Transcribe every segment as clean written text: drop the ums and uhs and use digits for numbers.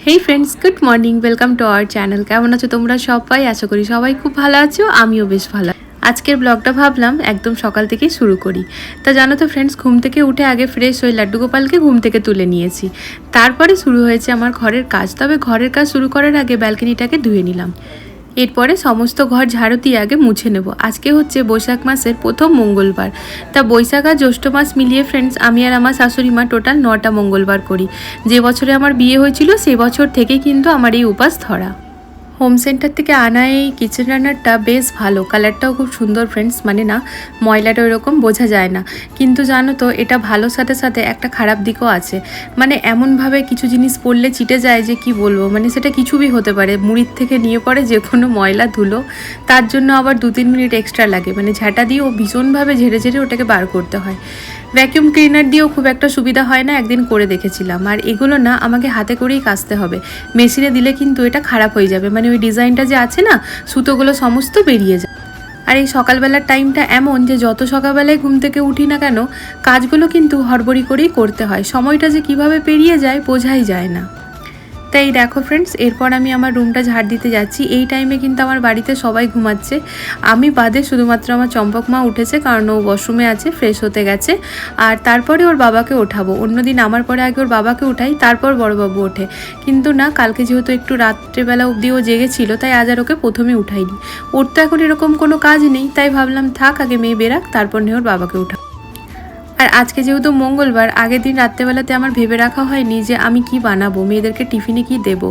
Hey friends, good morning, welcome to our channel. কেমন আছো তোমরা সবাই? আশা করি সবাই খুব ভালো আছো, আমিও বেশ ভালো। আজকের ব্লগটা ভাবলাম একদম সকাল থেকেই শুরু করি। তা জানো তো ফ্রেন্ডস, ঘুম থেকে উঠে আগে ফ্রেশ হয়ে লাড্ডু গোপালকে ঘুম থেকে তুলে নিয়েছি। তারপরে শুরু হয়েছে আমার ঘরের কাজ। তবে ঘরের কাজ শুরু করার আগে ব্যালকনিটাকে ধুয়ে নিলাম। এরপরে সমস্ত ঘর ঝাড়ু দিয়ে আগে মুছে নেব। আজকে হচ্ছে বৈশাখ মাসের প্রথম মঙ্গলবার। তা বৈশাখ আর জ্যৈষ্ঠ মাস মিলিয়ে ফ্রেন্ডস আমি আর আমার শাশুড়ি মা টোটাল 9টা মঙ্গলবার করি। যে বছরে আমার বিয়ে হয়েছিল সেই বছর থেকেই কিন্তু আমার এই উপাস ধরা। হোম সেন্টার থেকে আনা এই কিচেন রান্নারটা বেশ ভালো, কালারটাও খুব সুন্দর ফ্রেন্ডস, মানে না ময়লাটা ওইরকম বোঝা যায় না। কিন্তু জানো তো এটা ভালোর সাথে সাথে একটা খারাপ দিকও আছে। মানে এমনভাবে কিছু জিনিস পড়লে চিটে যায় যে কি বলবো, মানে সেটা কিছুই হতে পারে, মুড়ির থেকে নিয়ে পড়ে যে কোনো ময়লা ধুলো। তার জন্য আবার 2-3 মিনিট এক্সট্রা লাগে, মানে ঝাঁটা দিয়ে ও ভীষণভাবে ঝেড়ে ঝেড়ে ওটাকে বার করতে হয়। ভ্যাকিউম ক্লিনার দিয়েও খুব একটা সুবিধা হয় না, একদিন করে দেখেছিলাম। আর এগুলো না আমাকে হাতে করেই কাচতে হবে, মেশিনে দিলে কিন্তু এটা খারাপ হয়ে যাবে, মানে ওই ডিজাইনটা যে আছে না সুতোগুলো সমস্ত বেরিয়ে যায়। আর এই সকালবেলার টাইমটা এমন যে যত সকালবেলায় ঘুম থেকে উঠি না কেন কাজগুলো কিন্তু হড়বড়ি করেই করতে হয়, সময়টা যে কিভাবে পেরিয়ে যায় বোঝাই যায় না। তাই দেখো ফ্রেন্ডস, এরপর আমি আমার রুমটা ঝাড় দিতে যাচ্ছি। এই টাইমে কিন্তু আমার বাড়িতে সবাই ঘুমাচ্ছে, আমি বাদে। শুধুমাত্র আমার চম্পক মা উঠেছে, কারণ ও ওয়াশরুমে আছে, ফ্রেশ হতে গেছে। আর তারপরে ওর বাবাকে ওঠাবো। অন্যদিন আমার পরে আগে ওর বাবাকে উঠাই, তারপর বড়বাবু ওঠে। কিন্তু না, কালকে যেহেতু একটু রাত্রেবেলা অবধি ও জেগেছিল, তাই আজ আর ওকে প্রথমে উঠাইনি। ওর তো এখন এরকম কোনো কাজ নেই, তাই ভাবলাম থাক, আগে মেয়ে বেরাক, তারপর নিয়ে ওর বাবাকে উঠা। আর আজকে যেহেতু মঙ্গলবার, আগের দিন রাত্রেবেলাতে আমার ভেবে রাখা হয়নি যে আমি কি বানাবো, মেয়েদেরকে টিফিনে কি দেব।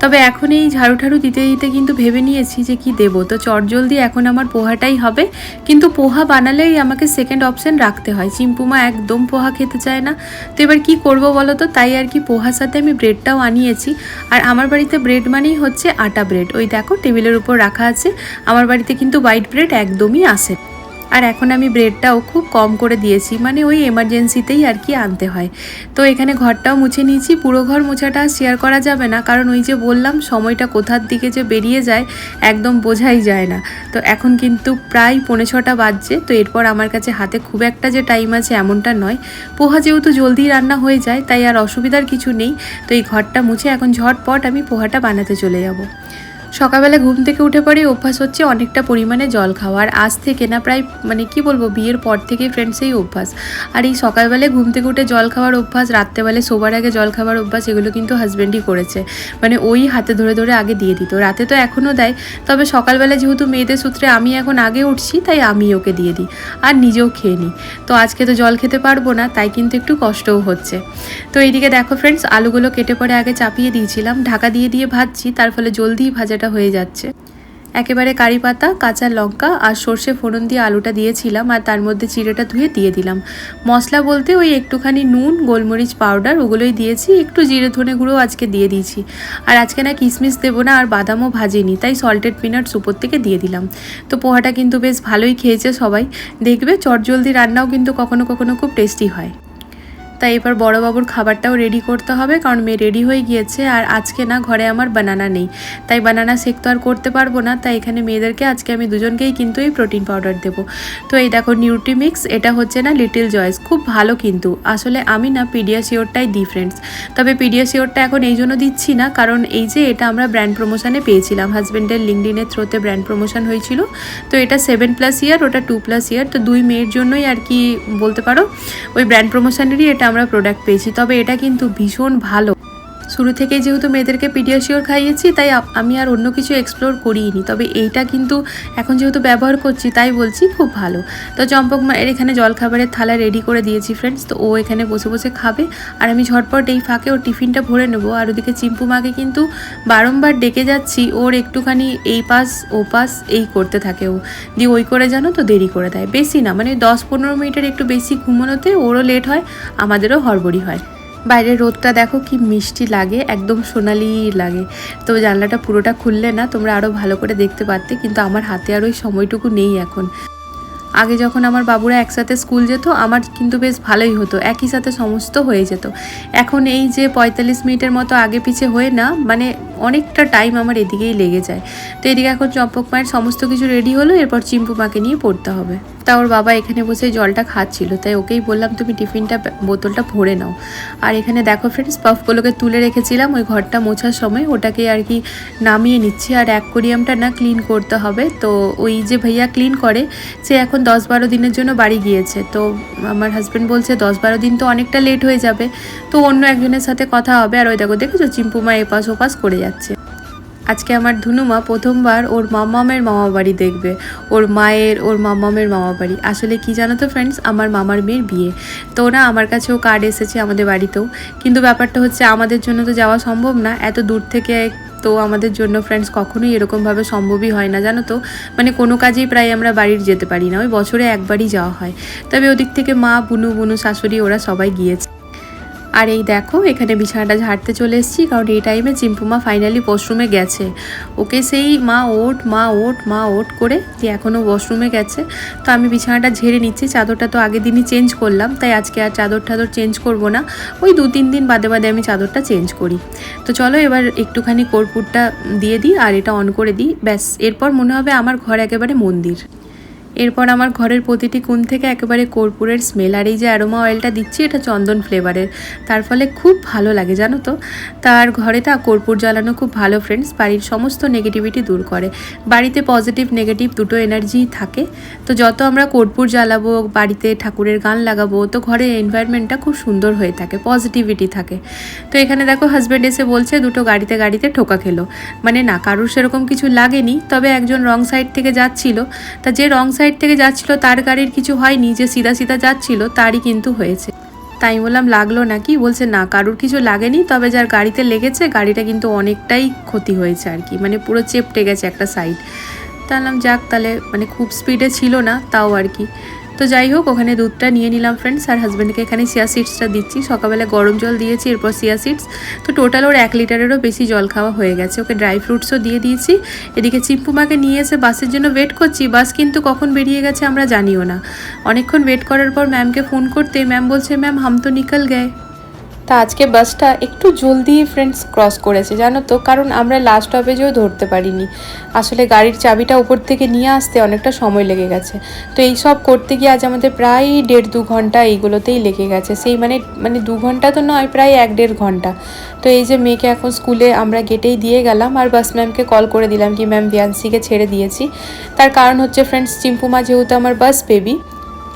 তবে এখন এই ঝাড়ু ঠাড়ু দিতে দিতে কিন্তু ভেবে নিয়েছি যে কি দেব। তো চটজলদি এখন আমার পোহাটাই হবে। কিন্তু পোহা বানালেই আমাকে সেকেন্ড অপশন রাখতে হয়, চিম্পুমা একদম পোহা খেতে চায় না। তো এবার কি করব বলো তো, তাই আর কি পোহার সাথে আমি ব্রেডটাও আনিয়েছি। আর আমার বাড়িতে ব্রেড মানেই হচ্ছে আটা ব্রেড। ওই দেখো টেবিলের উপর রাখা আছে। আমার বাড়িতে কিন্তু হোয়াইট ব্রেড একদমই আসে। আর এখন আমি ব্রেডটাও খুব কম করে দিয়েছি, মানে ওই এমার্জেন্সিতেই আর কি আনতে হয়। তো এখানে ঘরটাও মুছে নিয়েছি। পুরো ঘর মোছাটা শেয়ার করা যাবে না, কারণ ওই যে বললাম সময়টা কোথার দিকে যে বেরিয়ে যায় একদম বোঝাই যায় না। তো এখন কিন্তু প্রায় 5:45 বাজছে। তো এরপর আমার কাছে হাতে খুব একটা যে টাইম আছে এমনটা নয়। পোহা যেহেতু জলদি রান্না হয়ে যায়, তাই আর অসুবিধার কিছু নেই। তো এই ঘরটা মুছে এখন ঝটপট আমি পোহাটা বানাতে চলে যাব। সকালবেলা ঘুম থেকে উঠে পরে অভ্যাস হচ্ছে অনেকটা পরিমাণে জল খাওয়া। আর আজ থেকে না, প্রায় মানে কি বলবো, বিয়ের পর থেকেই ফ্রেন্ডস এই অভ্যাস। আর এই সকালবেলায় ঘুম থেকে উঠে জল খাওয়ার অভ্যাস, রাত্রেবেলায় শোবার আগে জল খাওয়ার অভ্যাস, এগুলো কিন্তু হাজব্যান্ডই করেছে। মানে ওই হাতে ধরে ধরে আগে দিয়ে দিত। রাতে তো এখনও দেয়, তবে সকালবেলা যেহেতু মেয়েদের সূত্রে আমি এখন আগে উঠছি, তাই আমি ওকে দিয়ে দিই আর নিজেও খেয়ে নিই। তো আজকে তো জল খেতে পারবো না, তাই কিন্তু একটু কষ্টও হচ্ছে। তো এইদিকে দেখো ফ্রেন্ডস, আলুগুলো কেটে পরে আগে চাপিয়ে দিয়েছিলাম, ঢাকা দিয়ে দিয়ে ভাজছি, তার ফলে জলদি ভাজাটা হয়ে যাচ্ছে। একেবারে কারি পাতা, কাঁচা লঙ্কা আর সর্ষে ফোড়ন দিয়ে আলুটা দিয়েছিলাম, আর তার মধ্যে চিড়েটা ধুয়ে দিয়ে দিলাম। মশলা বলতে ওই একটুখানি নুন, গোলমরিচ পাউডার ওগুলোই দিয়েছি, একটু জিরে ধনে গুঁড়ো আজকে দিয়ে দিয়েছি। আর আজকে না কিশমিশ দেবো না, আর বাদামও ভাজিনি, তাই সল্টেড পিনাটস উপর থেকে দিয়ে দিলাম। তো পোহাটা কিন্তু বেশ ভালোই খেয়েছে সবাই। দেখবে চটজলদি রান্নাও কিন্তু কখনো কখনো খুব টেস্টি হয়। তাই এবার বড়োবাবুর খাবারটাও রেডি করতে হবে, কারণ মেয়ে রেডি হয়ে গিয়েছে। আর আজকে না ঘরে আমার বানানা নেই, তাই বানানা শেক তো আর করতে পারবো না। তাই এখানে মেয়েদেরকে আজকে আমি দুজনকেই কিন্তু এই প্রোটিন পাউডার দেবো। তো এই দেখো নিউট্রিমিক্স, এটা হচ্ছে না লিটল জয়েস, খুব ভালো কিন্তু। আসলে আমি না পিডিয়াশিওরটাই দিই ফ্রেন্ডস। তবে পিডিয়াশিওরটা এখন এই জন্য দিচ্ছি না, কারণ এই যে এটা আমরা ব্র্যান্ড প্রমোশনে পেয়েছিলাম, হাজব্যান্ডের লিঙ্কডিনের থ্রোতে ব্র্যান্ড প্রমোশন হয়েছিল। তো এটা 7+ ইয়ার, ওটা 2+ ইয়ার, তো 2 মেয়ের জন্যই আর কি বলতে পারো। ওই ব্র্যান্ড প্রমোশনেরই এটা আমরা প্রোডাক্ট পেয়েছি। তবে এটা কিন্তু ভীষণ ভালো। শুরু থেকেই যেহেতু মেয়েদেরকে পিডিয়াশিওর খাইয়েছি, তাই আমি আর অন্য কিছু এক্সপ্লোর করিনি। তবে এইটা কিন্তু এখন যেহেতু ব্যবহার করছি, তাই বলছি খুব ভালো। তো চম্পক মায়ের এখানে জলখাবারের থালা রেডি করে দিয়েছি ফ্রেন্ডস। তো ও এখানে বসে বসে খাবে, আর আমি ঝটপট এই ফাঁকে ওর টিফিনটা ভরে নেবো। আর ওদিকে চিম্পু মাকে কিন্তু বারংবার ডেকে যাচ্ছি, ওর একটুখানি এই পাস ও পাস এই করতে থাকে ও, দিয়ে ওই করে জানো তো দেরি করে দেয়। বেশি না, মানে 10-15 মিনিটের একটু বেশি ঘুমানোতে ওরও লেট হয়, আমাদেরও হড়বড়ি হয়। বাইরের রোদটা দেখো কি মিষ্টি লাগে, একদম সোনালি লাগে। তো জানলাটা পুরোটা খুললে না তোমরা আরও ভালো করে দেখতে পারতে, কিন্তু আমার হাতে আর ওই সময়টুকু নেই এখন। আগে যখন আমার বাবুরা একসাথে স্কুল যেত, আমার কিন্তু বেশ ভালোই হতো, একই সাথে সমস্ত হয়ে যেত। এখন এই যে 45 মিনিটের মতো আগে পিছে হয়ে না, মানে অনেকটা টাইম আমার এদিকেই লেগে যায়। তো এদিকে এখন চম্পক মায়ের সমস্ত কিছু রেডি হলো, এরপর চিম্পু মাকে নিয়ে পড়তে হবে। তা ওর বাবা এখানে বসে জলটা খাচ্ছিল, তাই ওকেই বললাম তুমি টিফিনটা বোতলটা ভরে নাও। আর এখানে দেখো ফ্রেন্ডস, পাফগুলোকে তুলে রেখেছিলাম ওই ঘরটা মোছার সময়, ওটাকে আর কি নামিয়ে নিচ্ছি। আর অ্যাকোয়ারিয়ামটা না ক্লিন করতে হবে, তো ওই যে ভাইয়া ক্লিন করে সে এখন 10-12 দিনের জন্য বাড়ি গিয়েছে। তো আমার হাজব্যান্ড বলছে 10-12 দিন তো অনেকটা লেট হয়ে যাবে, তো অন্য একজনের সাথে কথা হবে। আর ওই দেখেছো চিম্পুমা এপাশ ওপাশ করে যাচ্ছে। আজকে আমার ধুনুমা প্রথমবার ওর মামামের মামা বাড়ি দেখবে, ওর মায়ের ওর মামামের মামা বাড়ি। আসলে কি জানো তো ফ্রেন্ডস, আমার মামার মেয়ের বিয়ে, তো না আমার কাছেও কার্ড এসেছে আমাদের বাড়িতেও, কিন্তু ব্যাপারটা হচ্ছে আমাদের জন্য তো যাওয়া সম্ভব না এত দূর থেকে। তো আমাদের জন্য ফ্রেন্ডস কখনোই এরকমভাবে সম্ভবই হয় না জানো তো, মানে কোনো কাজেই প্রায় আমরা বাড়ির যেতে পারি না, ওই বছরে একবারই যাওয়া হয়। তবে ওদিক থেকে মা, বুনু শাশুড়ি ওরা সবাই গিয়েছে। আর এই দেখো এখানে বিছানাটা ঝাড়তে চলে এসেছি, কারণ এই টাইমে চিম্পুমা ফাইনালি ওয়াশরুমে গেছে। ওকে সেই মা ওঠ করে দিয়ে এখনও ওয়াশরুমে গেছে। তো আমি বিছানাটা ঝেড়ে নিচ্ছি, চাদরটা তো আগের দিনই চেঞ্জ করলাম, তাই আজকে আর চাদর চেঞ্জ করব না, ওই 2-3 দিন বাদে আমি চাদরটা চেঞ্জ করি। তো চলো এবার একটুখানি কর্পূরটা দিয়ে দিই আর এটা অন করে দিই, ব্যাস এরপর মনে হবে আমার ঘর একেবারে মন্দির। এরপর আমার ঘরের প্রতিটি কোণ থেকে একেবারে কর্পূরের স্মেল। আর এই যে অ্যারোমা অয়েলটা দিচ্ছি এটা চন্দন ফ্লেভারের, তার ফলে খুব ভালো লাগে জানো তো। তার ঘরে তা কর্পূর জ্বালানো খুব ভালো ফ্রেন্ডস, বাড়ির সমস্ত নেগেটিভিটি দূর করে। বাড়িতে পজিটিভ নেগেটিভ দুটো এনার্জি থাকে, তো যত আমরা কর্পূর জ্বালাবো, বাড়িতে ঠাকুরের গান লাগাবো, তো ঘরের এনভায়রনমেন্টটা খুব সুন্দর হয়ে থাকে, পজিটিভিটি থাকে। তো এখানে দেখো হাজব্যান্ড এসে বলছে দুটো গাড়িতে ঠোকা খেলো, মানে না কারুর সেরকম কিছু লাগেনি, তবে একজন রং সাইড থেকে যাচ্ছিল, তা যে রং সাইড থেকে যাচ্ছিল তার গাড়ির কিছু হয়নি, যে সিধা যাচ্ছিল তারই কিন্তু হয়েছে। তাই বললাম লাগলো নাকি, বলছে না কারুর কিছু লাগেনি, তবে যার গাড়িতে লেগেছে গাড়িটা কিন্তু অনেকটাই ক্ষতি হয়েছে আর কি, মানে পুরো চেপটে গেছে একটা সাইড। তাহলে যাক, তাহলে মানে খুব স্পিডে ছিল না তাও আর কি। তো যাই হোক ওখানে দুধটা নিয়ে নিলাম ফ্রেন্ডস, আর হাজব্যান্ডকে এখানে চিয়া সিডসটা দিচ্ছি। সকালবেলা গরম জল দিয়েছি, এরপর চিয়া সিডস, তো টোটাল ওর 1 লিটারেরও বেশি জল খাওয়া হয়ে গেছে। ওকে ড্রাই ফ্রুটসও দিয়ে দিয়েছি। এদিকে চিম্পুমাকে নিয়ে এসে বাসের জন্য ওয়েট করছি, বাস কিন্তু কখন বেরিয়ে গেছে আমরা জানিও না। অনেকক্ষণ ওয়েট করার পর ম্যামকে ফোন করতে ম্যাম বলছে ম্যাম হাম তো নিকল গয়ে। তা আজকে বাসটা একটু জলদি ফ্রেন্ডস ক্রস করেছে জানো তো, কারণ আমরা লাস্ট স্টপেজেও ধরতে পারিনি। আসলে গাড়ির চাবিটা উপর থেকে নিয়ে আসতে অনেকটা সময় লেগে গেছে, তো এই সব করতে গিয়ে আজ আমাদের প্রায় 1.5-2 ঘন্টা এইগুলোতেই লেগে গেছে। সেই মানে 2 ঘন্টা তো নয়, প্রায় 1-1.5 ঘন্টা। তো এই যে মেয়েকে এখন স্কুলে আমরা গেটেই দিয়ে গেলাম, আর বাস ম্যামকে কল করে দিলাম কি ম্যাম ভিয়ান্সিকে ছেড়ে দিয়েছি। তার কারণ হচ্ছে ফ্রেন্ডস চিম্পুমা যেহেতু আমার বাস বেবি,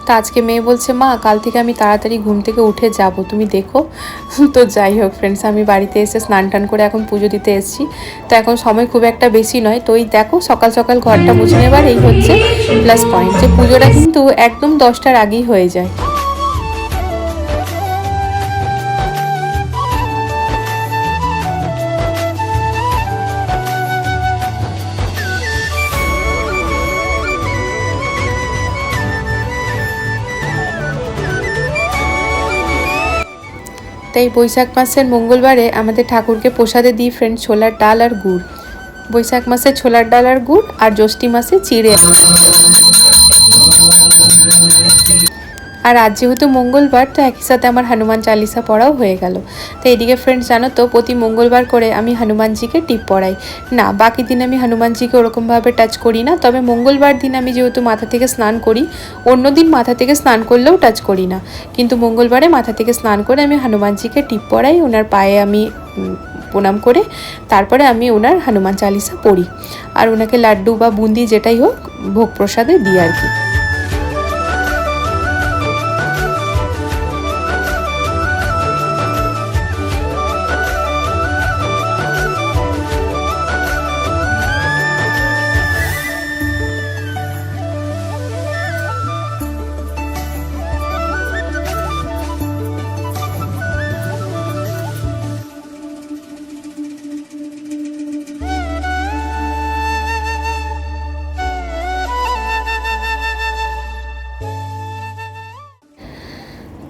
তা আজকে মেয়ে বলছে মা কাল থেকে আমি তাড়াতাড়ি ঘুম থেকে উঠে যাব, তুমি দেখো। তো যাই হোক ফ্রেন্ডস, আমি বাড়িতে এসে স্নান টান করে এখন পুজো দিতে এসেছি। তো এখন সময় খুব একটা বেশি নয়, তো এই দেখো সকাল সকাল ঘরটা মুছে নেবার এই হচ্ছে প্লাস পয়েন্ট, যে পুজোটা কিন্তু একদম 10টার আগেই হয়ে যায়। তাই বৈশাখ মাসের মঙ্গলবারে আমাদের ঠাকুরকে প্রসাদে দিই ফ্রেন্ড ছোলার ডাল আর গুড়। বৈশাখ মাসে ছোলার ডাল আর গুড়, আর জ্যৈষ্ঠী মাসে চিড়ে। আর আজ যেহেতু মঙ্গলবার, তো একই সাথে আমার হনুমান চালিসা পড়াও হয়ে গেল। তো এদিকে ফ্রেন্ডস জানো তো, প্রতি মঙ্গলবার করে আমি হনুমানজিকে টিপ পড়াই। না বাকি দিন আমি হনুমানজিকে ওরকমভাবে টাচ করি না, তবে মঙ্গলবার দিন আমি যেহেতু মাথা থেকে স্নান করি, অন্য দিন মাথা থেকে স্নান করলেও টাচ করি না, কিন্তু মঙ্গলবারে মাথা থেকে স্নান করে আমি হনুমানজিকে টিপ পড়াই। ওনার পায়ে আমি প্রণাম করে তারপরে আমি ওনার হনুমান চালিসা পড়ি, আর ওনাকে লাড্ডু বা বুন্দি যেটাই হোক ভোগ প্রসাদে দিই আর কি।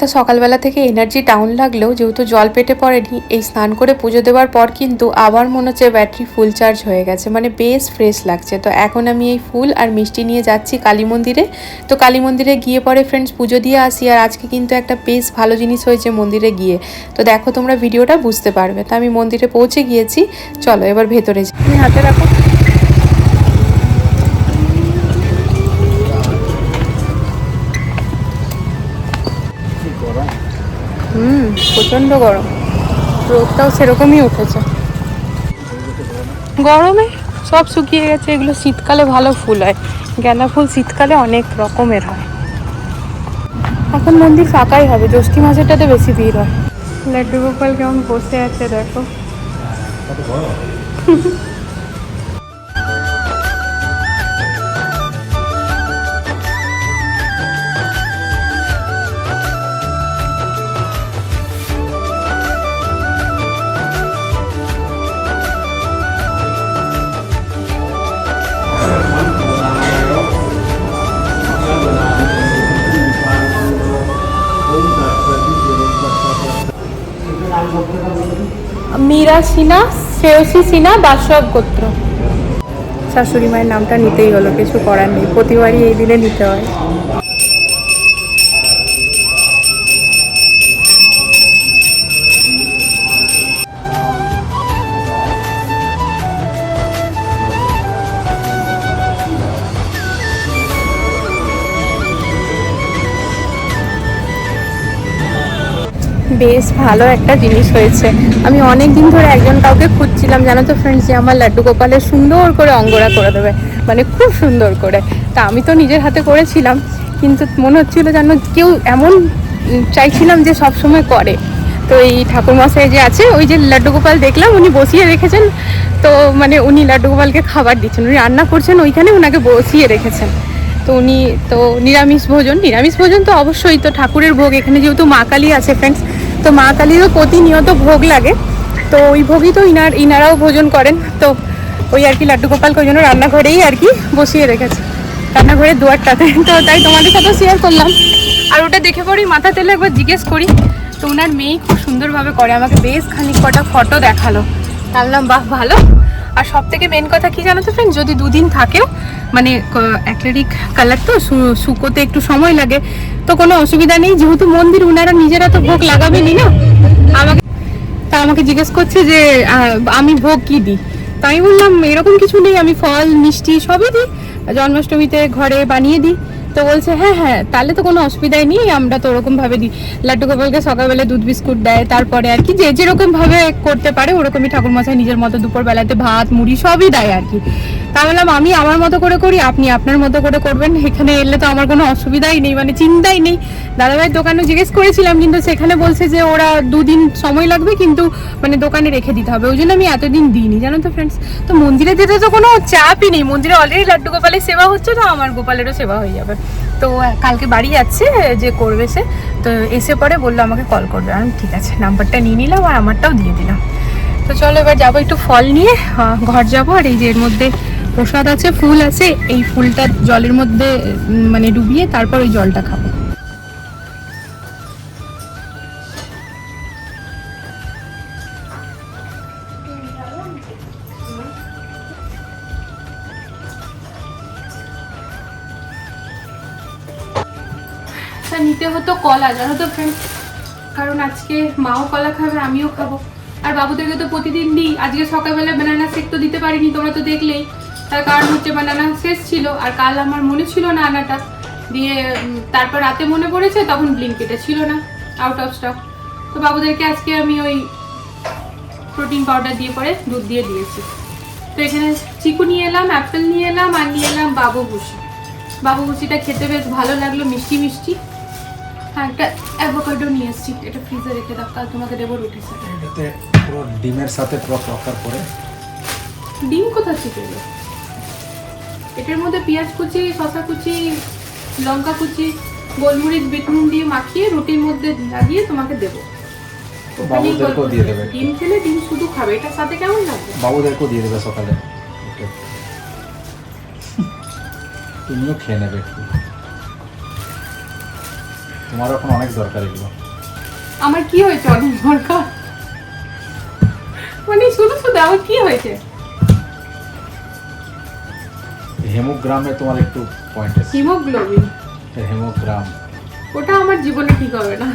তা সকালবেলা থেকে এনার্জি ডাউন লাগলেও যেহেতু জল পেটে পড়েনি, এই স্নান করে পুজো দেওয়ার পর কিন্তু আবার মনে হচ্ছে ব্যাটারি ফুল চার্জ হয়ে গেছে, মানে বেশ ফ্রেশ লাগছে। তো এখন আমি এই ফুল আর মিষ্টি নিয়ে যাচ্ছি কালী মন্দিরে। তো কালী মন্দিরে গিয়ে পরে ফ্রেন্ডস পুজো দিয়ে আসি। আর আজকে কিন্তু একটা বেশ ভালো জিনিস হয়েছে মন্দিরে গিয়ে, তো দেখো তোমরা ভিডিওটা বুঝতে পারবে। তো আমি মন্দিরে পৌঁছে গিয়েছি, চলো এবার ভেতরে যাই। তুমি হাতে রাখো। প্রচণ্ড গরম, রোদটাও সেরকমই উঠেছে। গরমে সব শুকিয়ে গেছে। এগুলো শীতকালে ভালো ফুল হয়, গাঁদা ফুল শীতকালে অনেক রকমের হয়। এখন মন্দির ফাঁকাই হবে, জ্যৈষ্ঠী মাসেরটাতে বেশি ভিড় হয়। লাড্ডু গোপাল কেমন বসে আছে দেখো। মীরা সিনহা, শ্রেয়সী সিনহা, বাসব গোত্র। শাশুড়ি মায়ের নামটা নিতেই হলো, কিছু করার নেই, প্রতিবারই এই দিনে নিতে হয়। বেশ ভালো একটা জিনিস হয়েছে। আমি অনেক দিন ধরে একজন কাউকে খুঁজছিলাম, জানো তো ফ্রেন্ডস, যে আমার লাড্ডু গোপালের সুন্দর করে অঙ্গরা করে দেবে, মানে খুব সুন্দর করে। তা আমি তো নিজের হাতে করেছিলাম, কিন্তু মনে হচ্ছিল যেন কেউ এমন চাইছিলাম যে সব সময় করে। তো এই ঠাকুরমশাই যে আছে, ওই যে লাড্ডু গোপাল দেখলাম উনি বসিয়ে রেখেছেন, তো মানে উনি লাড্ডু গোপালকে খাবার দিচ্ছেন, উনি রান্না করছেন ওইখানে, ওনাকে বসিয়ে রেখেছেন। তো উনি তো নিরামিষ ভোজন তো অবশ্যই, তো ঠাকুরের ভোগ এখানে যেহেতু মা কালী আছে ফ্রেন্ডস, তো মা কালীরও প্রতিনিয়ত ভোগ লাগে, তো ওই ভোগই তো ইনারাও ভোজন করেন। তো ওই আর কি লাড্ডু গোপালকে ওই জন্য রান্নাঘরেই আর কি বসিয়ে রেখেছে, রান্নাঘরের দুয়ারটাতে। তো তাই তোমাদের সাথেও শেয়ার করলাম। আর ওটা দেখে পরেই মাথা তেলে একবার জিজ্ঞেস করি, তো ওনার মেয়েই খুব সুন্দরভাবে করে, আমাকে বেশ খানিক কটা ফটো দেখালো, বললাম বাহ ভালো। আর সব থেকে মেন কথা কি জানো তো ফ্রেন্ড, যদি দুদিন থাকেও, মানে অ্যাক্রিলিক কালার তো শুকোতে একটু সময় লাগে, তো কোনো অসুবিধা নেই, যেহেতু মন্দির ওনারা নিজেরা তো ভোগ লাগাবেনই না। আমাকে জিজ্ঞেস করছে যে আমি ভোগ কি দিই, তাই বললাম এরকম কিছু নেই, আমি ফল মিষ্টি সবই দিই, জন্মাষ্টমীতে ঘরে বানিয়ে দিই। তো বলছে হ্যাঁ হ্যাঁ তাহলে তো কোনো অসুবিধাই নেই, আমরা তো ওরকম ভাবে দিই। লাড্ডু গোপালকে সকালবেলা দুধ বিস্কুট দেয়, তারপরে আর কি যে যেরকম ভাবে করতে পারে ওরকমই ঠাকুরমশাই নিজের মতো দুপুরবেলাতে ভাত মুড়ি সবই দেয় আর কি। তা বললাম আমি আমার মতো করে করি, আপনি আপনার মতো করে করবেন, এখানে এলে তো আমার কোনো অসুবিধাই নেই, মানে চিন্তাই নেই। দাদাভাইয়ের দোকানে জিজ্ঞেস করেছিলাম, কিন্তু সেখানে বলছে যে ওরা দুদিন সময় লাগবে, কিন্তু মানে দোকানে রেখে দিতে হবে, ওই জন্য আমি এতদিন দিইনি, জানো তো ফ্রেন্ডস। তো মন্দিরে যেতে তো কোনো চাপই নেই, মন্দিরে অলরেডি লাড্ডু গোপালের সেবা হচ্ছে, তো আমার গোপালেরও সেবা হয়ে যাবে। তো কালকে বাড়ি যাচ্ছে যে করবে সে, তো এসে পরে বললো আমাকে কল করবে, আমি ঠিক আছে নাম্বারটা নিয়ে নিলাম আর আমারটাও দিয়ে দিলাম। তো চলো এবার যাবো একটু ফল নিয়ে ঘর যাবো। আর এই যে এর মধ্যে প্রসাদ আছে, ফুল আছে, এই ফুলটা জলের মধ্যে মানে ডুবিয়ে তারপর ওই জলটা খাবো। নিতে হতো কলা, জানো তো ফ্রেন্ড, কারণ আজকে মাও কলা খাবে আমিও খাবো, আর বাবুদেরকে তো প্রতিদিন দিই। আজকে সকালবেলা বানানা শেক তো দিতে পারিনি, তোমরা তো দেখলেই, তার কারণ হচ্ছে বানানা শেষ ছিল, আর কাল আমার মনে ছিল না আনাটা, দিয়ে তারপর রাতে মনে পড়েছে, তখন ব্লিঙ্কিটে ছিল না, আউট অফ স্টক। তো বাবুদেরকে আজকে আমি ওই প্রোটিন পাউডার দিয়ে পরে দুধ দিয়ে দিয়েছি। তো এখানে চিকু নিয়ে এলাম, অ্যাপেল নিয়ে এলাম, আর নিয়ে এলাম বাবু ভুষি। বাবু ভুষিটা খেতে বেশ ভালো লাগলো, মিষ্টি মিষ্টি। হ্যাঁ, একটা অ্যাভোকাডো নিয়ে এসেছি, এটা ফ্রিজে রেখে দাও, কাল তোমাকে দেবো রুটি সাথে। এটাতে পুরো ডিমের সাথে পুরো প্রকার করে। ডিম কোথা থেকে এলো? এটার মধ্যে পেঁয়াজ কুচি, শসা কুচি, লঙ্কা কুচি, গোলমরিচ, বিট নুন দিয়ে মাখিয়ে রুটির মধ্যে লাগিয়ে তোমাকে দেবো। বাবুদেরকেও দিয়ে দেবে। ডিম খেলে ডিম শুধু খাবে, এটার সাথে কেমন লাগবে? বাবুদেরকেও দিয়ে দেবে সকালে, তুমিও খেয়ে নেবে একটু, তোমার এখন অনেক দরকার এগুলো। আমার কি হয়েছে অনেক দরকার? মানে শুধু শুধু আমার কি হয়েছে? হেমোগ্রামে তোমার একটু পয়েন্ট আছে। হিমোগ্লোবিন? হেমোগ্রাম ওটা আমার জীবনে ঠিক হবে না।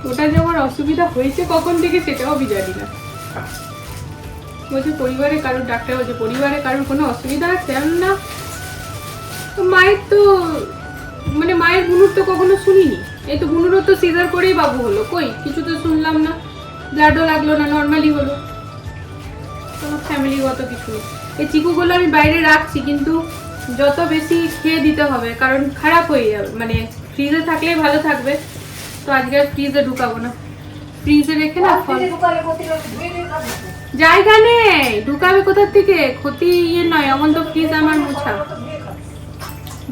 ওটা যে আমার অসুবিধা হয়েছে কখন থেকে সেটাও আমি জানি না। বলছে পরিবারে কারোর, ডাক্তার বলছে পরিবারে কারোর কোনো অসুবিধা আছে না। মায়ের তো মানে মায়ের মুহূর্ত কখনো শুনিনি, এই তো বুনুরও তো সিজার করেই বাবু হলো, কই কিছু তো শুনলাম না, ব্লাডও লাগলো না, নর্মালি হলো, কোনো ফ্যামিলিগত কিছু। এই চিকুগুলো আমি বাইরে রাখছি, কিন্তু যত বেশি খেয়ে দিতে হবে, কারণ খারাপ হয়ে যাবে, মানে ফ্রিজে থাকলেই ভালো থাকবে। তো আজকে আর ফ্রিজে ঢুকাবো না, ফ্রিজে রেখে না জায়গা নেই, ঢুকাবে কোথার থেকে, ক্ষতি ইয়ে নয়, এমন তো ফ্রিজ আমার মোছা,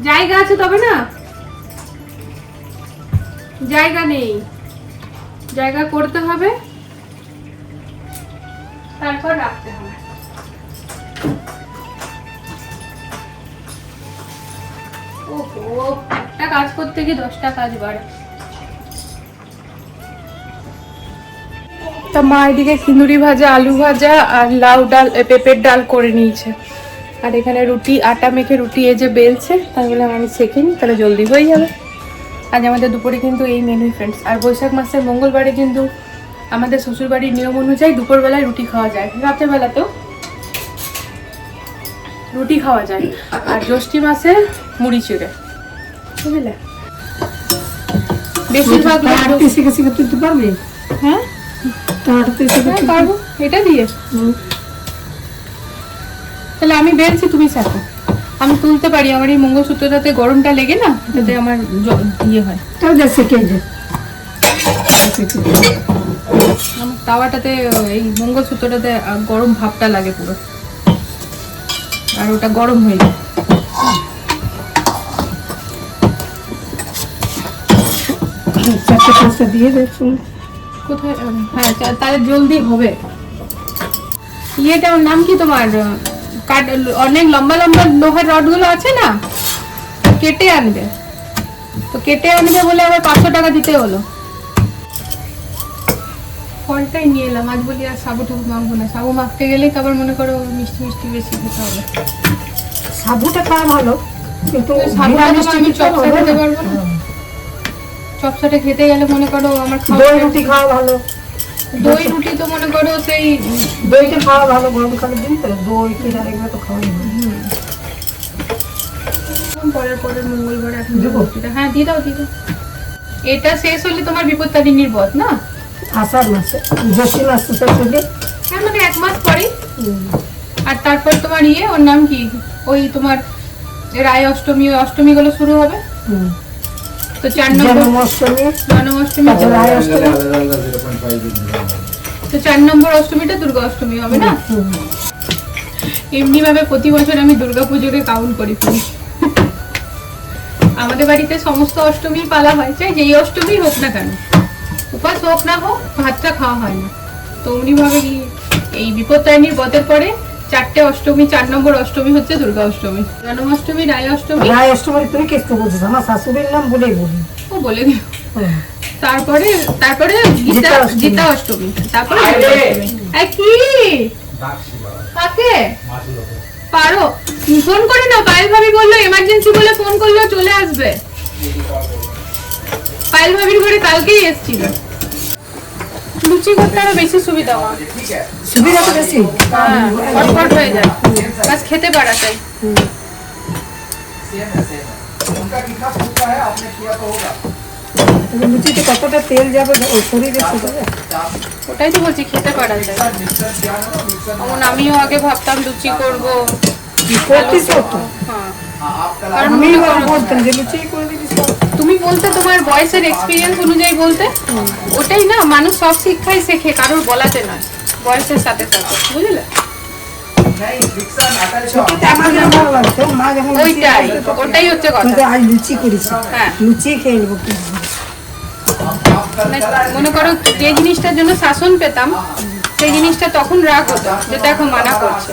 জায়গা আছে তবে না, জায়গা নেই, জায়গা করতে হবে, তারপর রাখতে হবে। ওহো, একটা কাজ করতে গিয়ে 10টা কাজ বাড়ে। তো মা এদিকে খিচুড়ি ভাজা, আলু ভাজা আর লাউ ডাল, পেঁপের ডাল করে নিয়েছে, আর এখানে রুটি, আটা মেখে রুটি এই যে বেলছে, তাই বলে আমি শেখে নিই, তাহলে জলদি হয়ে যাবে। আজ আমাদের দুপুরে কিন্তু এই মেনু ফ্রেন্ডস। আর বৈশাখ মাসের মঙ্গলবারে কিন্তু আমাদের শ্বশুরবাড়ির নিয়ম অনুযায়ী দুপুরবেলায় রুটি খাওয়া যায়, রাতের বেলাতেও রুটি খাওয়া যায়, আর জ্যৈষ্ঠী মাসে মুড়ি চিড়ে, বুঝলে? বেশিরভাগ তুই পারবি? হ্যাঁ পারবো, এটা দিয়ে তাহলে আমি বেরছি, তুমি শেখো, আমি তুলতে পারি, আমার এই মঙ্গলসূত্রটাতে গরমটা লেগে না, যাতে আমার ইয়ে হয়, আমার তাওয়াটাতে এই মঙ্গলসূত্রটাতে গরম ভাবটা লাগে পুরো, আর ওটা গরম হয়ে যায়। দিয়ে দেখুন কোথায়? হ্যাঁ তাহলে জলদি হবে। ইয়েটার নাম কি তোমার? অনেক লম্বা লম্বা লোহার রডগুলো আছে না, কেটে আনবে, তো কেটে আনবে বলে আবার 500 টাকা দিতে হলো। ফলটাই নিয়ে এলাম, আজ বলি আর সাবু টাবু মাখবো না, সাবু মাখতে গেলেই তো আবার মনে করো মিষ্টি মিষ্টি বেশি খেতে হবে। সাবুটা খাওয়া ভালো, কিন্তু সাবুটা আমি চপসা খেতে পারবো না, চপসাটা খেতে গেলে মনে করো আমার দই রুটি খাওয়া ভালো, দই রুটি তো মনে করো সেই দইটা খাওয়া ভালো গরমকালের দিন তো, দই কিনা এগুলো তো খাওয়াই ভালো। পরের মঙ্গলবার এখন হ্যাঁ দিয়ে দাও, দিয়ে দাও। এটা শেষ হলে তোমার বিপত্তারিণীর বধ না, আষাঢ় মাসে, জ্যৈষ্ঠী মাস তো শেষ হলে, হ্যাঁ মানে 1 মাস পরেই। আর তারপর তোমার ইয়ে, ওর নাম কি, ওই তোমার রায় অষ্টমী, ওই অষ্টমী গুলো শুরু হবে, তো 4 নম্বর জন্মাষ্টমী, রায় অষ্টমী, তো 4 নম্বর অষ্টমীটা দুর্গা অষ্টমী হবে না। এমনি ভাবে প্রতি বছর আমি দুর্গা পুজোকে কাউন্ট করি ফেলি। আমাদের বাড়িতে সমস্ত অষ্টমী পালা হয়, চাই যেই অষ্টমী হোক না কেন, উপাস হোক না হোক, ভাতটা খাওয়া হয় না। তো অমনি ভাবে কি এই বিপত্তারিণীর বতের পরে 4টে অষ্টমী, 4 নম্বর অষ্টমী হচ্ছে দুর্গা অষ্টমী, জন্মাষ্টমী, রায় অষ্টমী। রায় অষ্টমী তুমি কেষ্ট বলছিস, আমার শাশুড়ির নাম বলেই বলি, ও বলে দিও। তারপরে গীতা অষ্টমী, তারপরে কি কাকে পারো ফোন করে না, পায়েল ভাবি বললো এমার্জেন্সি বলে ফোন করলো চলে আসবে, পায়েল ভাবির ঘরে কালকেই এসেছিল। লুচি করতে আরো বেশি সুবিধা হয়, সুবিধা তো বেশি, হ্যাঁ ফটফট হয়ে যায়, বাস খেতে পারা চাই। লুচিতে কতটা তেল যাবে শরীরে, ওটাই তো বলছি, খেতে পারা যায়। যেমন আমিও আগে ভাবতাম লুচি করবো, তুমি বলতে তোমার বয়সের এক্সপিরিয়েন্স অনুযায়ী বলতে, ওটাই না, মানুষ সব শিক্ষাই শেখে, কারোর বলাতে নয়, বয়সের সাথে সাথে, বুঝলে? ওটাই হচ্ছে কথা। লুচি করেছি, হ্যাঁ লুচি খেয়ে নেবো, মনে করো যে জিনিসটার জন্য শাসন পেতাম, সেই জিনিসটা তখন রাগ হতো, যেটা এখন মানা করছে।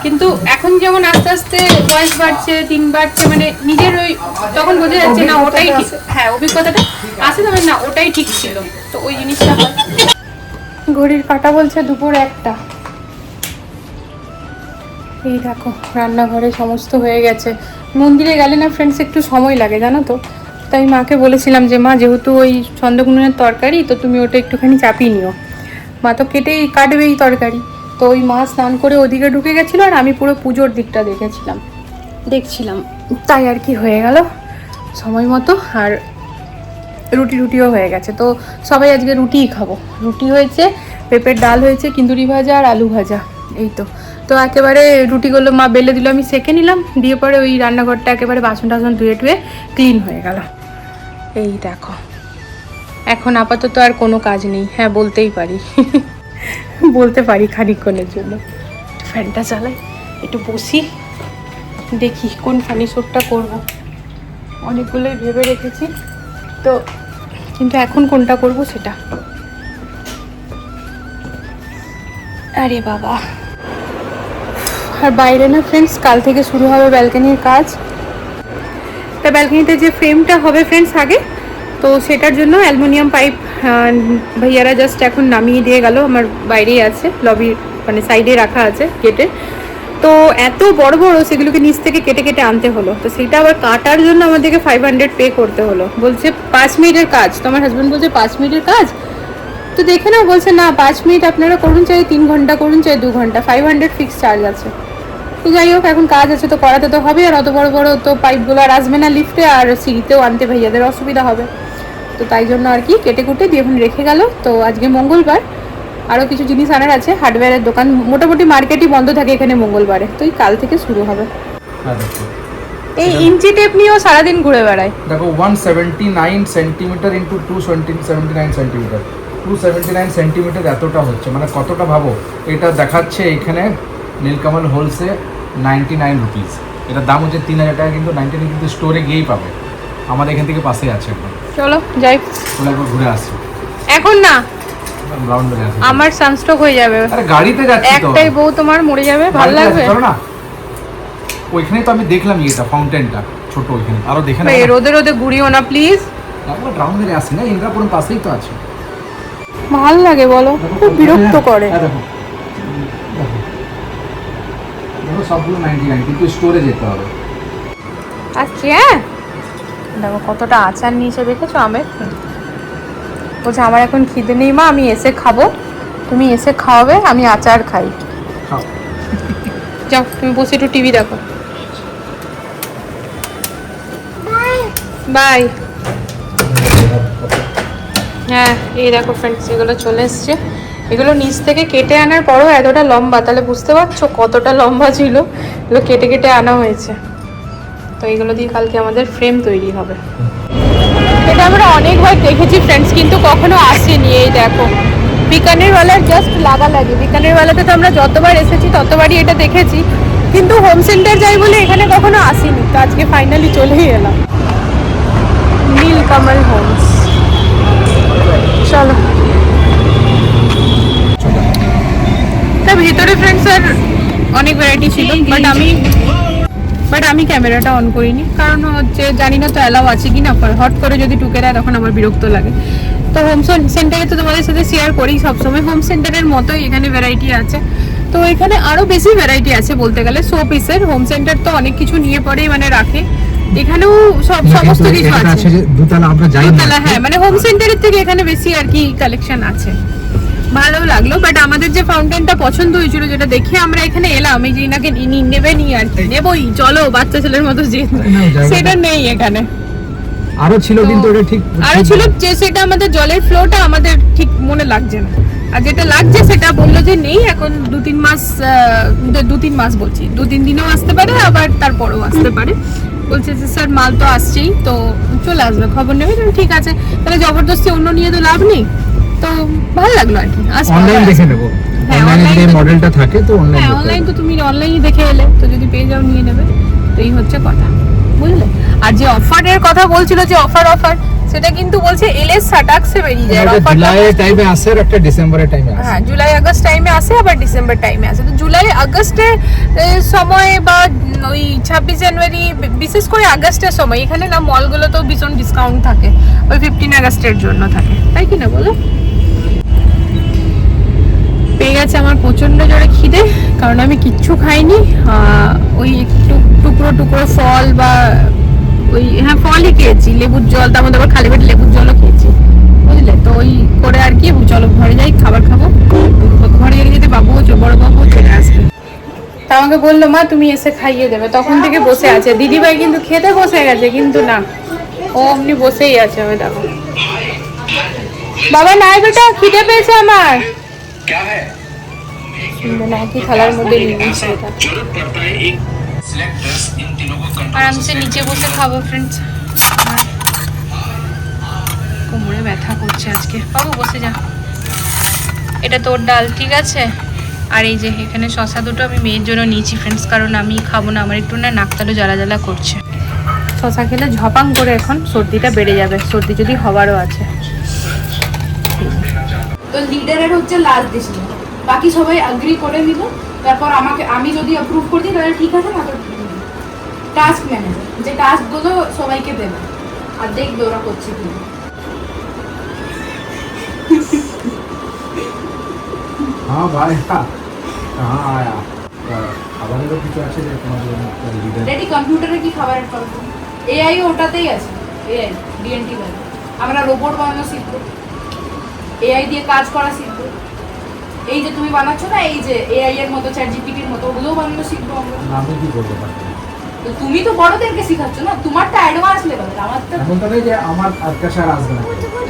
কিন্তু এখন যেমন আস্তে আস্তে বয়স বাড়ছে, দিন বাড়ছে, মানে নিজের ওই তখন বোঝা যাচ্ছে না ওটাই ঠিক, হ্যাঁ অভিজ্ঞতাটা আসে, তবে না ওটাই ঠিক ছিল, তো ওই জিনিসটা হয়। ঘড়ির কাঁটা বলছে দুপুর 1টা। এই দেখো রান্নাঘরে সমস্ত হয়ে গেছে। মন্দিরে গেলে না ফ্রেন্ডস একটু সময় লাগে জানো তো, তাই মাকে বলেছিলাম যে মা যেহেতু ওই চন্দ্রকুণের তরকারি, তো তুমি ওটা একটুখানি চাপিয়ে নিও। মা তো কেটেই কাটবেই তরকারি, তো ওই মা স্নান করে ওদিকে ঢুকে গেছিলো, আর আমি পুরো পুজোর দিকটা দেখছিলাম, তাই আর কি হয়ে গেল সময় মতো। আর রুটিও হয়ে গেছে। তো সবাই আজকে রুটিই খাবো। রুটি হয়েছে, পেঁপের ডাল হয়েছে, কিন্দুরি ভাজা আর আলু ভাজা, এই তো। তো একেবারে রুটিগুলো মা বেলে দিল, আমি সেঁকে নিলাম, দিয়ে পরে ওই রান্নাঘরটা একেবারে বাসন টাসন ধুয়ে টুয়ে ক্লিন হয়ে গেল। এই দেখো, এখন আপাতত আর কোনো কাজ নেই। হ্যাঁ বলতেই পারি বলতে পারি খানিকক্ষণের জন্য। ফ্যানটা চালাই, একটু বসি, দেখি কোন ফানি শোটটা করবো। অনেকগুলোই ভেবে রেখেছি তো, কিন্তু এখন কোনটা করব সেটা। আরে বাবা, আর বাইরে না ফ্রেন্ডস কাল থেকে শুরু হবে ব্যালকনির কাজ। তা ব্যালকনিতে যে ফ্রেমটা হবে ফ্রেন্ডস আগে, তো সেটার জন্য অ্যালুমিনিয়াম পাইপ ভাইয়ারা জাস্ট এখন নামিয়ে দিয়ে গেল। আমার বাইরেই আছে, লবির মানে সাইডে রাখা আছে গেটে। তো এত বড় বড় সেগুলোকে নিচ থেকে কেটে কেটে আনতে হলো। তো সেটা আবার কাটার জন্য আমাদেরকে 500 পে করতে হলো। বলছে 5 মিনিটের কাজ। তো আমার হাজব্যান্ড বলছে 5 মিনিটের কাজ, তো দেখে না, বলছে না 5 মিনিট আপনারা করুন, চাই 3 ঘন্টা করুন, চাই 2 ঘন্টা, 500 ফিক্স চার্জ আছে। তো যাই হোক, এখন কাজ আছে তো করাতে তো হবে। আর অত বড় বড় তো পাইপগুলো আর আসবে না লিফটে, আর সিঁড়িতেও আনতে ভাইয়াদের অসুবিধা হবে। তো তাই জন্য আর কি কেটে কুটে দিয়ে এখন রেখে গেল। তো আজকে মঙ্গলবার, আরও কিছু জিনিস আনার আছে। হার্ডওয়্যারের দোকান মোটামুটি মার্কেটই বন্ধ থাকে এখানে মঙ্গলবারে, তো এই কাল থেকে শুরু হবে। এই ইঞ্চি টেপ নিয়েও সারাদিন ঘুরে বেড়ায়। দেখো 179 সেন্টিমিটার ইন্টু 279 সেন্টিমিটার, 279 সেন্টিমিটার এতটা হচ্ছে, মানে কতটা ভাবো। এটা দেখাচ্ছে এখানে নীলকমল হোলসে 99 রুপিস, এটার দাম হচ্ছে 3000 টাকা, কিন্তু 99 কিন্তু স্টোরে গিয়েই পাবে। আমাদের এখান থেকে পাশেই আছে একদম। চলো যাই, চলো একবার ঘুরে আসি। এখন না, রাউন্ড করে আসি। আমার সানস্ট্রোক হয়ে যাবে। আরে গাড়িতে যাচ্ছি তো, একটাই বউ তোমার মরে যাবে, ভালো লাগবে। চলো না, ওইখানে তো আমি দেখলাম এটা ফাউন্টেনটা ছোট, ওইখানে আরো দেখে না। রোদে রোদে ঘুরিও না প্লিজ। একবার রাউন্ড করে আসি না, ইন্দ্রাপুর পাশেই তো আছে। ভাল লাগে বলো, খুব বিরক্ত করে। দেখো দেখো সবগুলো 99, কিন্তু স্টোরে যেতে হবে। আচ্ছা, দেখো কতটা আচার নিয়েছে দেখেছো আমের। বলছে আমার এখন খিদে নেই মা, আমি এসে খাবো, তুমি এসে খাওয়াবে, আমি আচার খাই। খাও। যাও তুমি বসে একটু টিভি দেখো। বাই। হ্যাঁ এই দেখো ফ্রেন্ডস, এগুলো চলে এসছে। এগুলো নিচ থেকে কেটে আনার পরও এতটা লম্বা, তাহলে বুঝতে পারছো কতটা লম্বা ছিল। এগুলো কেটে কেটে আনা হয়েছে। তো এগুলো দিয়ে কালকে আমাদের ফ্রেম তৈরি হবে। এটা আমরা অনেকবার দেখেছি ফ্রেন্ডস, কিন্তু কখনো আসেনি। এই দেখো বিকানেরওয়ালার জাস্ট লাগালাগি। বিকানেরওয়ালাতে তো আমরা যতবার এসেছি ততবারই এটা দেখেছি, কিন্তু হোম সেন্টার যাই বলে এখানে কখনো আসিনি। তো আজকে ফাইনালি চলেই এলাম নীলকমল হোমস। চলো। তা ভেতরে ফ্রেন্ডস আর অনেক ভ্যারাইটি ছিল, বাট আমি ক্যামেরাটা অন করিনি, কারণ হচ্ছে জানি না তো অ্যালাউ আছে কি না। হট করে যদি টুকে দেয় তখন আমার বিরক্ত লাগে। তো হোম সেন্টারে তো তোমাদের সাথে শেয়ার করি সবসময়, হোম সেন্টারের মতোই এখানে ভ্যারাইটি আছে। তো এখানে আরও বেশি ভ্যারাইটি আছে বলতে গেলে। শো পিসের হোম সেন্টার তো অনেক কিছু নিয়ে পরেই মানে রাখে, এখানেও সমস্ত কিছু আছে। দুতলা আমরা যাই দুতলা, হ্যাঁ মানে হোম সেন্টারের থেকে এখানে বেশি আর কি কালেকশন আছে। ভালো লাগলো, বাট আমাদের যে ফাউন্টেনটা পছন্দ হয়েছিল, যেটা দেখে আমরা এখানে এলাম, এই যে ইনাকে নেবে নি আর কি, নেবই চলো বাচ্চা ছেলের মতো, যে সেটা নেই এখানে। আরো ছিল, কিন্তু ওটা ঠিক আরো ছিল যে সেটা আমাদের জলের ফ্লোটা আমাদের ঠিক মনে লাগছে না, আর যেটা লাগছে সেটা বললো যে নেই এখন 2-3 মাস, 2-3 মাস বলছি 2-3 দিনেও আসতে পারে, আবার তারপরেও আসতে পারে। বলছে যে স্যার মাল তো আসছেই, তো চলে আসবে, খবর নেবে। ঠিক আছে, তাহলে জবরদস্তি অন্য নিয়ে তো লাভ নেই। তো ভালো লাগলো আর কি। অনলাইন দেখে নেব, অনলাইনে যে মডেলটা থাকে তো অনলাইন। হ্যাঁ অনলাইন তো তুমি অনলাইনে দেখে এলে, তো যদি পেয়ে যাও নিয়ে নেবে। তো এই হচ্ছে কথা, বুঝলে। আর যে অফারের কথা বলছিল, যে অফার সেটা কিন্তু বলছে এলএস সাটাক্সে বেরিয়ে যায় অফার। জুলাই টাইমে আসে আর একটা ডিসেম্বরের টাইমে আসে। হ্যাঁ জুলাই আগস্ট টাইমে আসে, আবার ডিসেম্বর টাইমে আসে। তো জুলাই আগস্টে সময় বা ওই 26 জানুয়ারি, বিশেষ করে আগস্টের সময় এখানে না মলগুলোতেও ভীষণ ডিসকাউন্ট থাকে, ওই 15 আগস্টের জন্য থাকে, তাই কি না বলো। পেয়ে গেছে আমার প্রচন্ড জোরে খিদে, কারণ আমি কিচ্ছু খাইনি। ওই একটু টুকরো ফল বা ওই, হ্যাঁ ফলই খেয়েছি, লেবুর জল, তার মধ্যে আবার খালি পেটে লেবুর জলও খেয়েছি, বুঝলে। তো ওই করে আর কি, চলো ঘরে যাই, খাবার খাবো। ঘরে গেলে যদি বড় বাবু চলে আসবে। তা আমাকে বললো মা তুমি এসে খাইয়ে দেবে, তখন থেকে বসে আছে। দিদিভাই কিন্তু খেতে বসে গেছে, কিন্তু না, ও অমনি বসেই আছে। ওই দেখো বাবা নাই বেটা, খিদে পেয়েছে আমার। শুনবে না কি থালার মধ্যে নিয়ে নিচ্ছে এটা। আরামসে নিচে বসে খাবো ফ্রেন্ডস। কোমরে ব্যথা করছে আজকে। বাবু বসে যা। এটা তোর ডাল, ঠিক আছে? আর এই যে এখানে শশা দুটো আমি মেয়ের জন্য নিয়েছি ফ্রেন্ডস, কারণ আমি খাবো না, আমার একটু না নাকতালু জ্বালা জ্বালা করছে। শশা খেলে ঝপাং করে এখন সর্দিটা বেড়ে যাবে, সর্দি যদি হওয়ারও আছে। তো লিডারের হচ্ছে লাস্ট ডিসিশন, বাকি সবাই এগ্রি করে নিল, তারপর আমি যদি অ্যাপ্রুভ করে দিই তাহলে ঠিক আছে, না তো টাস্ক ম্যানেজার যে টাস্কগুলো সবাইকে দেবে আর দেখবে ওরা করছে কি। हाँ भाई हाँ कहाँ आया খাবারের কিছু আছে যে তোমাদের লিডার রেডি কম্পিউটারে কি খাবারের ফল এআই ওটাতেই আছে, এআই ডিএনটি বলে। আমরা রোবট বানানো শিখবো, এআই দিয়ে কাজ করা শিখবো। এই যে তুমি বানাচ্ছ না, এই যে এআই এর মতো চ্যাট জিপিটির মতো, ওগুলোও বানানো শিখবো আমরা। আমি কি করতে পারবো? তো তুমি তো বড়দেরকে শেখাচ্ছ না, তোমারটা অ্যাডভান্স লেভেলের, আমারটা এমন তো নেই যে আমার আজকে স্যার আসবে না।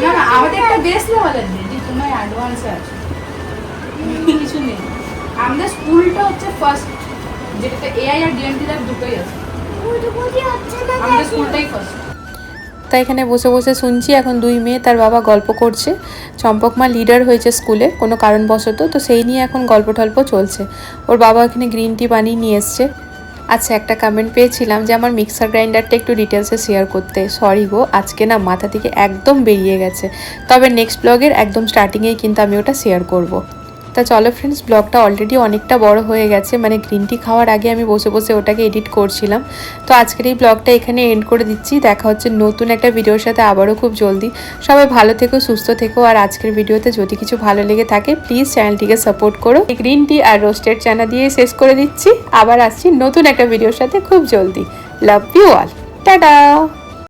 না না, আমাদের একটা বেস লেভেলের নেই যে তুমি অ্যাডভান্সে আছো, কিছু নেই। আমাদের স্কুলটা হচ্ছে ফার্স্ট, যেটাতে এআই আর ডিএনটি ল্যাব দুটোই আছে, আমাদের স্কুলটাই ফার্স্ট। তাই এখানে বসে বসে শুনছি এখন দুই মেয়ে তার বাবা গল্প করছে। চম্পক মা লিডার হয়েছে স্কুলে কোনো কারণবশত, তো সেই নিয়ে এখন গল্প টল্প চলছে। ওর বাবা এখানে গ্রিন টি বানিয়ে নিয়ে এসছে। আচ্ছা, একটা কমেন্ট পেয়েছিলাম যে আমার মিক্সার গ্রাইন্ডারটা একটু ডিটেলসে শেয়ার করতে। সরি গো, আজকে না মাথা থেকে একদম বেরিয়ে গেছে। তবে নেক্সট ব্লগের একদম স্টার্টিংয়েই কিন্তু আমি ওটা শেয়ার করব। তা চলো ফ্রেন্ডস, ব্লগটা অলরেডি অনেকটা বড় হয়ে গেছে, মানে গ্রিন টি খাওয়ার আগে আমি বসে বসে ওটাকে এডিট করছিলাম। তো আজকের এই ব্লগটা এখানে এন্ড করে দিচ্ছি। দেখা হচ্ছে নতুন একটা ভিডিওর সাথে আবারও খুব জলদি। সবাই ভালো থেকো, সুস্থ থেকো। আর আজকের ভিডিওতে যদি কিছু ভালো লেগে থাকে প্লিজ চ্যানেলটিকে সাপোর্ট করো। এই গ্রিন টি আর রোস্টেড চানা দিয়ে শেষ করে দিচ্ছি। আবার আসছি নতুন একটা ভিডিওর সাথে খুব জলদি। Love you all, tata.